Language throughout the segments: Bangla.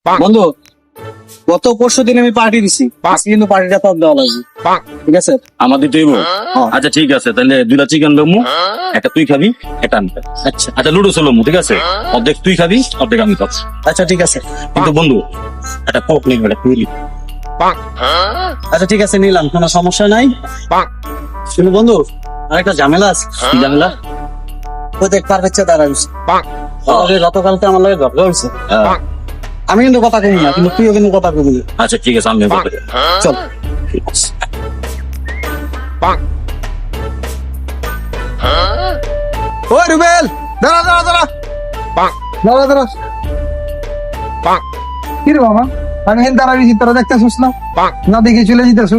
বন্ধু গত পরশু দিন আমি পার্টি দিছি, আজকে কিন্তু পার্টিটা তো দেওয়া লাগবে, ঠিক আছে? আমার দিতেই আচ্ছা ঠিক আছে, তাহলে দুইটা চিকেন লমু, একটা তুই খাবি, একটা আমি খাবি। আচ্ছা আচ্ছা লুডুস লমু, ঠিক আছে? অর্ধেক তুই খাবি, অর্ধেক আমি খাচ্ছি। আচ্ছা ঠিক আছে, কিন্তু বন্ধু একটা কোক নিবি, একটা তুই নিবি। আচ্ছা ঠিক আছে, নিলাম, কোনো সমস্যা নাই। কিন্তু বন্ধু আরেকটা ঝামেলা আছে। কি জানলা? ওই দেখ পার হচ্ছে দাঁড়াইছে, গতকালকে আমার লাগে ঝগড়া হয়েছে। আমি কিন্তু কথা কমি না, কিন্তু তুইও কিন্তু কথা কমি না। আচ্ছা ঠিক আছে, আমি বলবো। চল। ও রুবেল, দাঁড়া দাঁড়া দাঁড়া দাঁড়া দাঁড়া। কি রে বাবা, আমি হেন দাঁড়াবি, তোরা দেখতেছিস না? না দেখে চলে যেতেছ?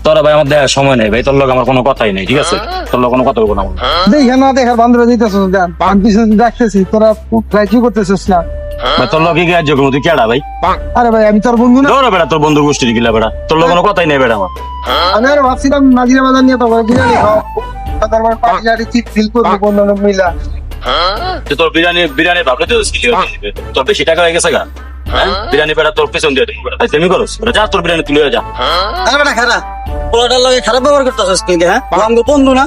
তোরা ভাই আমার দেখার সময় নেই ভাই, তোর লোক আমার কোনো কথাই নেই, ঠিক আছে? তোর লোক কোনো কথা বলবো না। দেখে না দেখার বান্ধবে দিতেছিস, আমি পিছনে দেখতেছি, তোরা ট্রাই কি করতেছিস না? ভাই তোর লোক কি কাজ করবো, তুই কেডা ভাই? আরে ভাই আমি তোর বন্ধু না? ধরো বেড়া, তোর বন্ধু গোষ্ঠীর গিলা বেড়া, তোর লোক কোনো কথাই নেই বেড়া আমার। আমি আর ভাবছিলাম নাজিরা বাজার নিয়ে তো বিরিয়ানি খাও, তারপর পার্টি আড়ি চিট ফিল করবো বন্ধু মিলা। তোর বিরিয়ানি ভাবলে তো তোর বেশি টাকা হয়ে গেছে গা। বিরিয়ানি বেড়া তোর পেছন দিয়ে দেবো, তুমি করো যা, তোর বিরিয়ানি তুলে যা। আরে বেটা খারাপ, পোলাটার লগে খারাপ ব্যবহার করতেছিস কিন্তু, হ্যাঁ? ও আমগো বন্ধু না?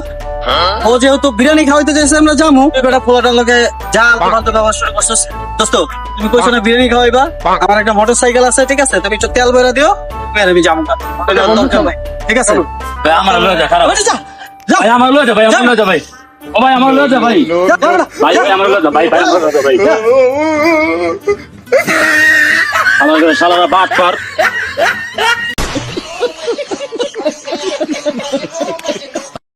ও যেহেতু বিরিয়ানি খাওয়াইতে চাইছে আমরা যামু, বেটা পোলাটার লগে যা তোমার ব্যবহার শুরু করছিস। দোস্ত তুমি কইছো না বিরিয়ানি খাওয়াইবা, আমার একটা মোটরসাইকেল আছে, ঠিক আছে? তুমি একটু তেল ভরে দিও, আমি যাবো, ঠিক আছে? ভাই আমার লয়ে যা, খারাপ ওরে যা, যা। ভাই আমার লয়ে যা, ভাই আমার লয়ে যা ভাই, ও ভাই আমার লয়ে যা ভাই, যা, যা বেটা, ভাই যা। ভাই আমার লয়ে যা ভাই, ভাই আমার লয়ে যা ভাই। আমার শালারা বাট পার।